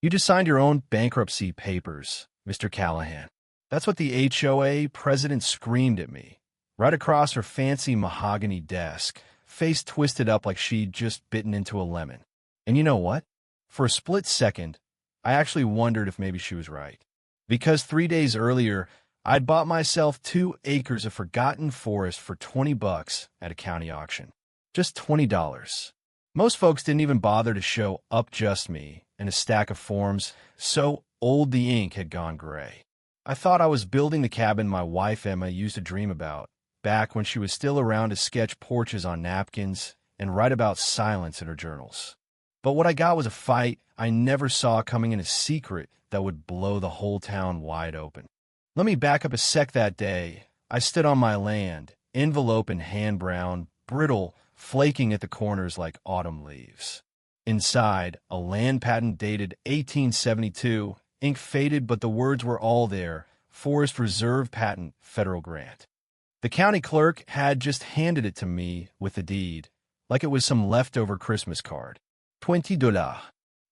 You just signed your own bankruptcy papers, Mr. Callahan. That's what the HOA president screamed at me, right across her fancy mahogany desk, face twisted up like she'd just bitten into a lemon. And you know what? For a split second, I actually wondered if maybe she was right. Because 3 days earlier, I'd bought myself 2 acres of forgotten forest for $20 at a county auction. Just $20. Most folks didn't even bother to show up, just me and a stack of forms, so old the ink had gone gray. I thought I was building the cabin my wife Emma used to dream about, back when she was still around to sketch porches on napkins and write about silence in her journals. But what I got was a fight I never saw coming in a secret that would blow the whole town wide open. Let me back up a sec. That day, I stood on my land, envelope in hand, brown, brittle, flaking at the corners like autumn leaves. Inside, a land patent dated 1872, ink faded, but the words were all there: Forest Reserve Patent, Federal Grant. The county clerk had just handed it to me with the deed, like it was some leftover Christmas card. $20.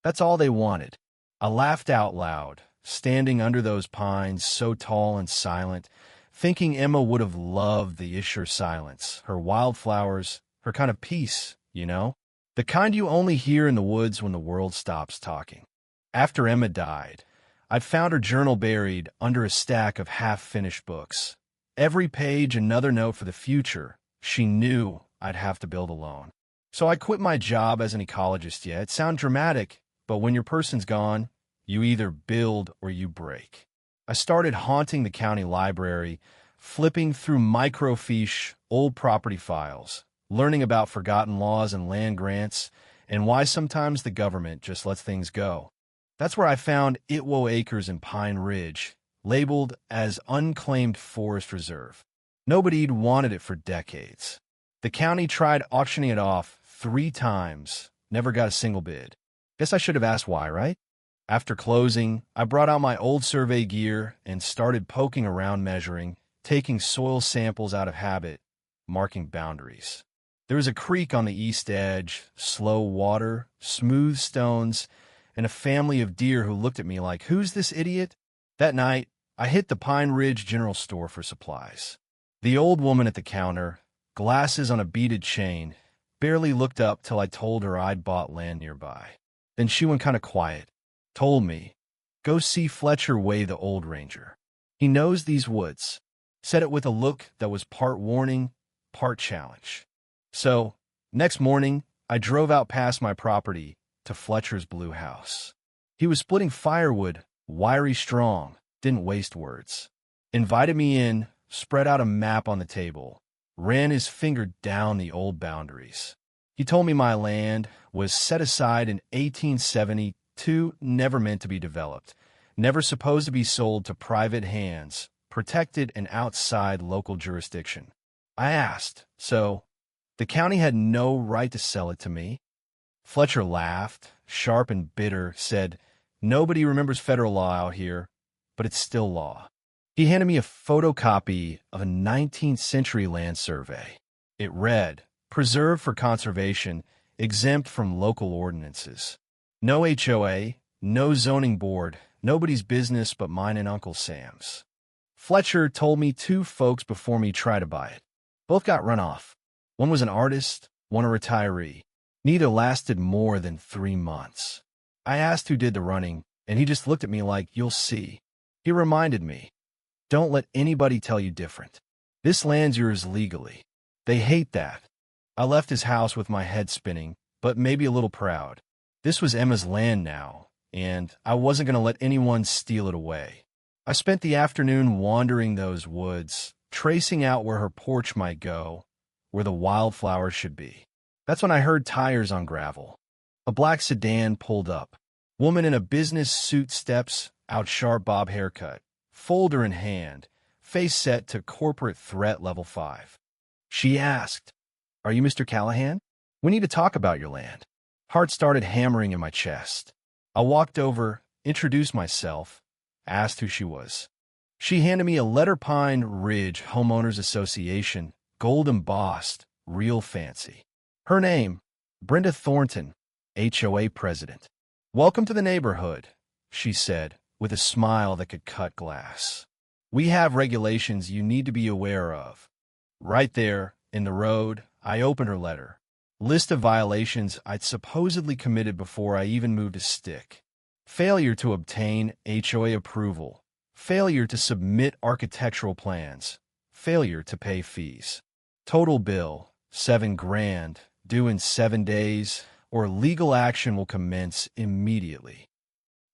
That's all they wanted. I laughed out loud, standing under those pines so tall and silent, thinking Emma would have loved the Isher silence, her wildflowers, her kind of peace, you know? The kind you only hear in the woods when the world stops talking. After Emma died, I'd found her journal buried under a stack of half-finished books. Every page another note for the future. She knew I'd have to build alone. So I quit my job as an ecologist. Yeah, it sounds dramatic, but when your person's gone, you either build or you break. I started haunting the county library, flipping through microfiche, old property files, learning about forgotten laws and land grants, and why sometimes the government just lets things go. That's where I found Itwo Acres in Pine Ridge, labeled as Unclaimed Forest Reserve. Nobody'd wanted it for decades. The county tried auctioning it off 3 times, never got a single bid. Guess I should have asked why, right? After closing, I brought out my old survey gear and started poking around, measuring, taking soil samples out of habit, marking boundaries. There was a creek on the east edge, slow water, smooth stones, and a family of deer who looked at me like, "Who's this idiot?" That night, I hit the Pine Ridge General Store for supplies. The old woman at the counter, glasses on a beaded chain, barely looked up till I told her I'd bought land nearby. Then she went kind of quiet, told me, "Go see Fletcher Way, the old ranger. He knows these woods." Said it with a look that was part warning, part challenge. So, next morning, I drove out past my property to Fletcher's blue house. He was splitting firewood, wiry strong, didn't waste words. Invited me in, spread out a map on the table, ran his finger down the old boundaries. He told me my land was set aside in 1872, never meant to be developed, never supposed to be sold to private hands, protected and outside local jurisdiction. I asked, so the county had no right to sell it to me? Fletcher laughed, sharp and bitter, said, "Nobody remembers federal law out here, but it's still law." He handed me a photocopy of a 19th century land survey. It read, "Preserved for conservation, exempt from local ordinances. No HOA, no zoning board, nobody's business but mine and Uncle Sam's." Fletcher told me 2 folks before me tried to buy it. Both got run off. One was an artist, one a retiree. Neither lasted more than 3 months. I asked who did the running, and he just looked at me like, "You'll see." He reminded me, "Don't let anybody tell you different. This land's yours legally. They hate that." I left his house with my head spinning, but maybe a little proud. This was Emma's land now, and I wasn't going to let anyone steal it away. I spent the afternoon wandering those woods, tracing out where her porch might go, where the wildflowers should be. That's when I heard tires on gravel. A black sedan pulled up. Woman in a business suit steps out, sharp bob haircut, folder in hand, face set to corporate threat level 5. She asked, "Are you Mr. Callahan? We need to talk about your land." Heart started hammering in my chest. I walked over, introduced myself, asked who she was. She handed me a letter, Pine Ridge Homeowners Association, gold embossed, real fancy. Her name, Brenda Thornton, HOA president. "Welcome to the neighborhood," she said, with a smile that could cut glass. "We have regulations you need to be aware of." Right there, in the road, I opened her letter. List of violations I'd supposedly committed before I even moved a stick. Failure to obtain HOA approval. Failure to submit architectural plans. Failure to pay fees. Total bill, $7,000, due in 7 days, or legal action will commence immediately.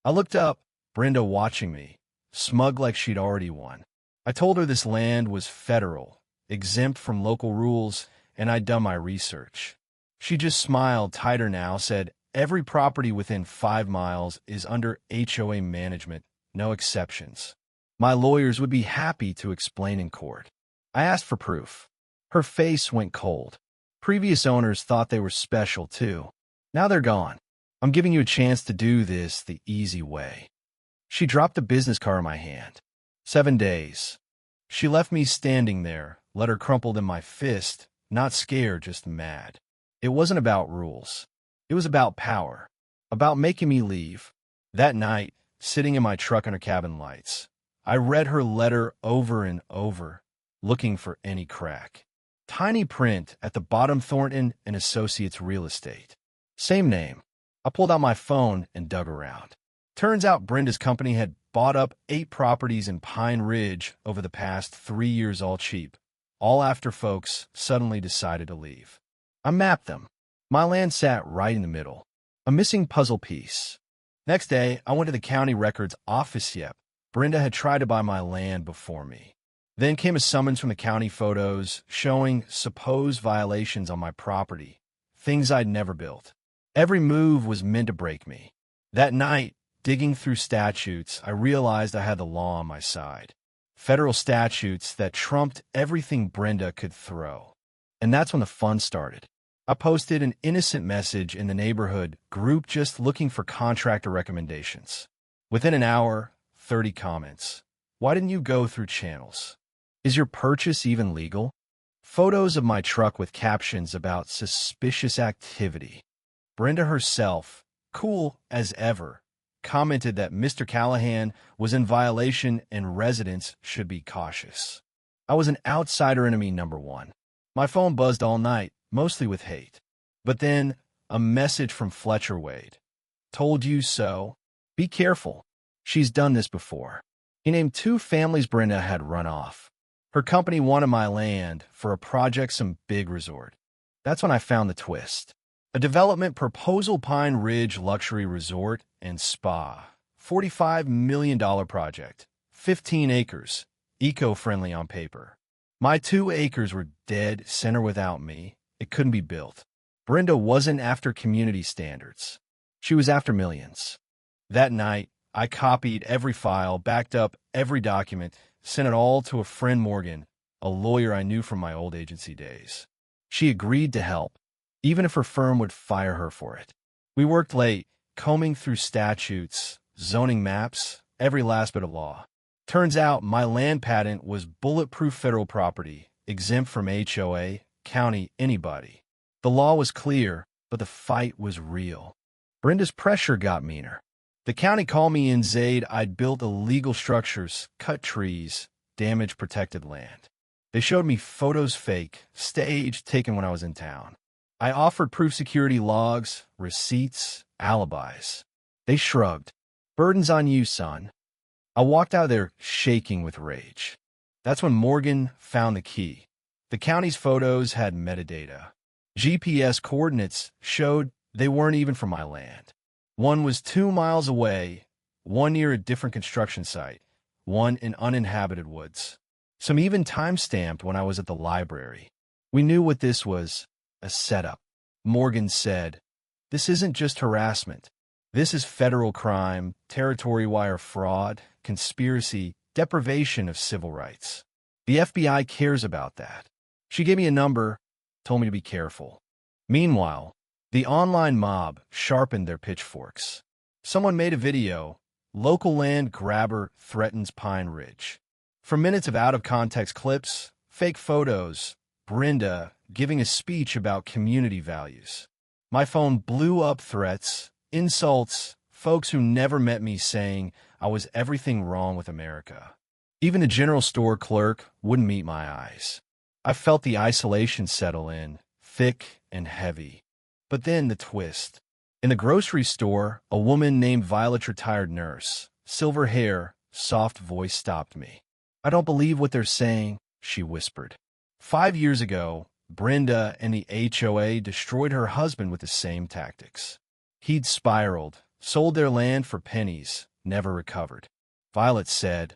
I looked up, Brenda watching me, smug like she'd already won. I told her this land was federal, exempt from local rules, and I'd done my research. She just smiled tighter now, said, "Every property within 5 miles is under HOA management, no exceptions. My lawyers would be happy to explain in court." I asked for proof. Her face went cold. Previous owners thought they were special, too. Now they're gone. I'm giving you a chance to do this the easy way. She dropped the business card in my hand. 7 days. She left me standing there, letter crumpled in my fist, not scared, just mad. It wasn't about rules. It was about power, about making me leave. That night, sitting in my truck under cabin lights, I read her letter over and over, looking for any crack. Tiny print at the bottom: Thornton and Associates Real Estate. Same name. I pulled out my phone and dug around. Turns out Brenda's company had bought up 8 properties in Pine Ridge over the past 3 years, all cheap, all after folks suddenly decided to leave. I mapped them. My land sat right in the middle, a missing puzzle piece. Next day, I went to the county records office. Yep, Brenda had tried to buy my land before me. Then came a summons from the county photos showing supposed violations on my property, things I'd never built. Every move was meant to break me. That night, digging through statutes, I realized I had the law on my side. Federal statutes that trumped everything Brenda could throw. And that's when the fun started. I posted an innocent message in the neighborhood group just looking for contractor recommendations. Within an hour, 30 comments. Why didn't you go through channels? Is your purchase even legal? Photos of my truck with captions about suspicious activity. Brenda herself, cool as ever, commented that Mr. Callahan was in violation and residents should be cautious. I was an outsider enemy number 1. My phone buzzed all night, mostly with hate. But then, a message from Fletcher Wade. "Told you so. Be careful. She's done this before." He named 2 families Brenda had run off. Her company wanted my land for a project, some big resort. That's when I found the twist. A development proposal: Pine Ridge Luxury Resort and Spa. $45 million project. 15 acres. Eco-friendly on paper. My 2 acres were dead center without me. It couldn't be built. Brenda wasn't after community standards. She was after millions. That night, I copied every file, backed up every document, sent it all to a friend, Morgan, a lawyer I knew from my old agency days. She agreed to help, even if her firm would fire her for it. We worked late, combing through statutes, zoning maps, every last bit of law. Turns out my land patent was bulletproof federal property, exempt from HOA, county, anybody. The law was clear, but the fight was real. Brenda's pressure got meaner. The county called me in, Zaid. I'd built illegal structures, cut trees, damaged protected land. They showed me photos, fake, staged, taken when I was in town. I offered proof, security logs, receipts, alibis. They shrugged. "Burden's on you, son." I walked out of there shaking with rage. That's when Morgan found the key. The county's photos had metadata. GPS coordinates showed they weren't even from my land. One was 2 miles away, one near a different construction site, one in uninhabited woods. Some even time-stamped when I was at the library. We knew what this was, a setup. Morgan said, "This isn't just harassment. This is federal crime, territory wire fraud, conspiracy, deprivation of civil rights. The FBI cares about that." She gave me a number, told me to be careful. Meanwhile, the online mob sharpened their pitchforks. Someone made a video, "Local land grabber threatens Pine Ridge." From minutes of out-of-context clips, fake photos, Brenda giving a speech about community values. My phone blew up: threats, insults, Folks who never met me saying I was everything wrong with America. Even the general store clerk wouldn't meet my eyes. I felt the isolation settle in, thick and heavy. But then the twist. In the grocery store, a woman named Violet, retired nurse, silver hair, soft voice, stopped me. "I don't believe what they're saying," she whispered. 5 years ago, Brenda and the HOA destroyed her husband with the same tactics. He'd spiraled, sold their land for pennies, never recovered. Violet said,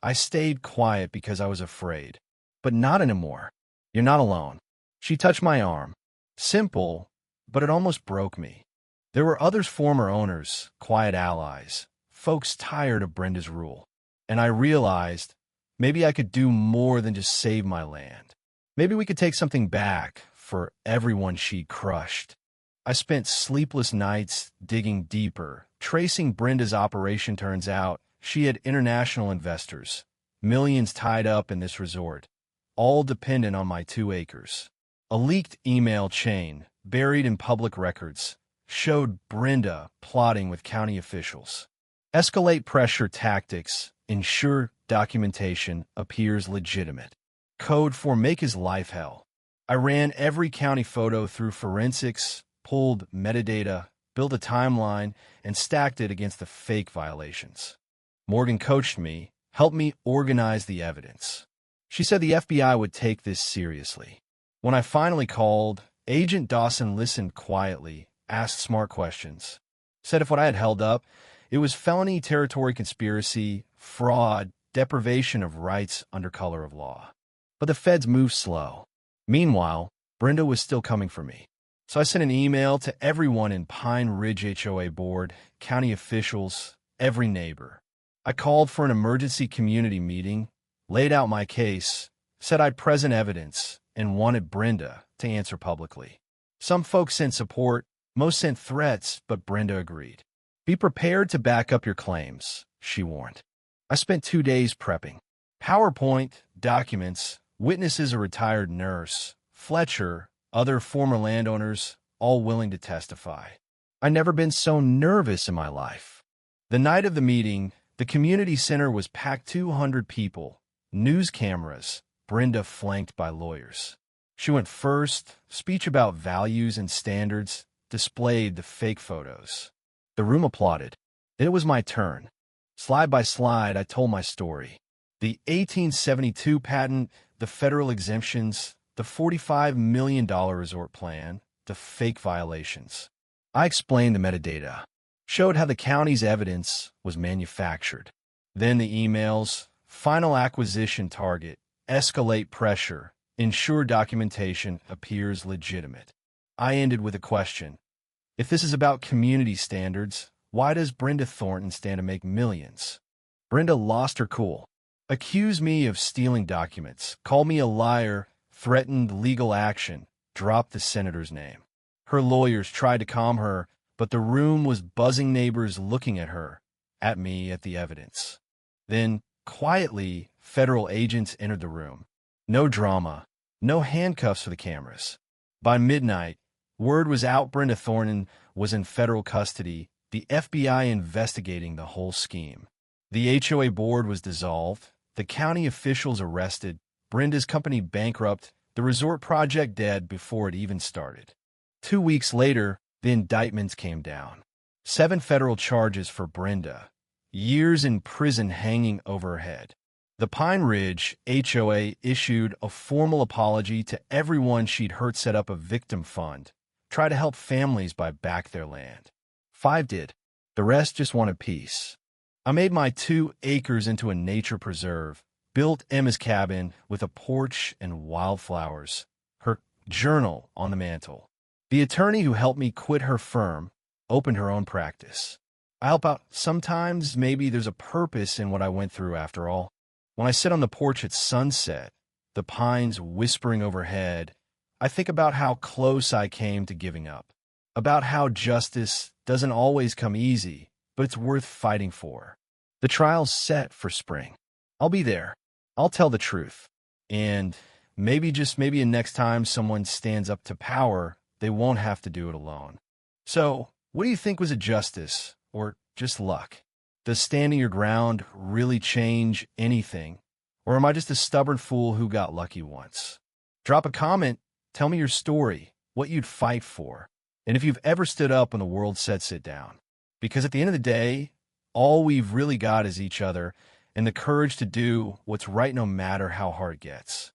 "I stayed quiet because I was afraid. But not anymore. You're not alone." She touched my arm. Simple, but it almost broke me. There were others, former owners, quiet allies, folks tired of Brenda's rule. And I realized maybe I could do more than just save my land. Maybe we could take something back for everyone she'd crushed. I spent sleepless nights digging deeper, tracing Brenda's operation. Turns out she had international investors, millions tied up in this resort, all dependent on my 2 acres. A leaked email chain, buried in public records, showed Brenda plotting with county officials. Escalate pressure tactics, ensure documentation appears legitimate. Code for make his life hell. I ran every county photo through forensics, pulled metadata, built a timeline, and stacked it against the fake violations. Morgan coached me, helped me organize the evidence. She said the FBI would take this seriously. When I finally called, Agent Dawson listened quietly, asked smart questions, said if what I had held up, it was felony territory conspiracy, fraud, deprivation of rights under color of law. But the feds moved slow. Meanwhile, Brenda was still coming for me. So I sent an email to everyone in Pine Ridge HOA board, county officials, every neighbor. I called for an emergency community meeting, laid out my case, said I'd present evidence, and wanted Brenda to answer publicly. Some folks sent support, most sent threats, but Brenda agreed. "Be prepared to back up your claims," she warned. I spent 2 days prepping. PowerPoint, documents, witnesses, a retired nurse, Fletcher, other former landowners, all willing to testify. I'd never been so nervous in my life. The night of the meeting, the community center was packed, 200 people, news cameras, Brenda flanked by lawyers. She went first, speech about values and standards, displayed the fake photos. The room applauded. Then it was my turn. Slide by slide, I told my story. The 1872 patent, the federal exemptions, the $45 million resort plan, the fake violations. I explained the metadata, showed how the county's evidence was manufactured. Then the emails, final acquisition target, escalate pressure, ensure documentation appears legitimate. I ended with a question. If this is about community standards, why does Brenda Thornton stand to make millions? Brenda lost her cool, accused me of stealing documents, called me a liar, threatened legal action, dropped the senator's name. Her lawyers tried to calm her, but the room was buzzing, neighbors looking at her, at me, at the evidence. Then, quietly, federal agents entered the room. No drama, no handcuffs for the cameras. By midnight, word was out Brenda Thornton was in federal custody, the FBI investigating the whole scheme. The HOA board was dissolved, the county officials arrested, Brenda's company bankrupt, the resort project dead before it even started. 2 weeks later, the indictments came down. 7 federal charges for Brenda, years in prison hanging over her head. The Pine Ridge HOA issued a formal apology to everyone she'd hurt, set up a victim fund, try to help families buy back their land. 5 did. The rest just wanted peace. I made my 2 acres into a nature preserve, built Emma's cabin with a porch and wildflowers, her journal on the mantle. The attorney who helped me quit her firm opened her own practice. I help out. Sometimes maybe there's a purpose in what I went through after all. When I sit on the porch at sunset, the pines whispering overhead, I think about how close I came to giving up, about how justice doesn't always come easy, but it's worth fighting for. The trial's set for spring. I'll be there. I'll tell the truth. And maybe, just maybe, next time someone stands up to power, they won't have to do it alone. So, what do you think was a justice or just luck? Does standing your ground really change anything? Or am I just a stubborn fool who got lucky once? Drop a comment, tell me your story, what you'd fight for, and if you've ever stood up when the world said sit down. Because at the end of the day, all we've really got is each other and the courage to do what's right no matter how hard it gets.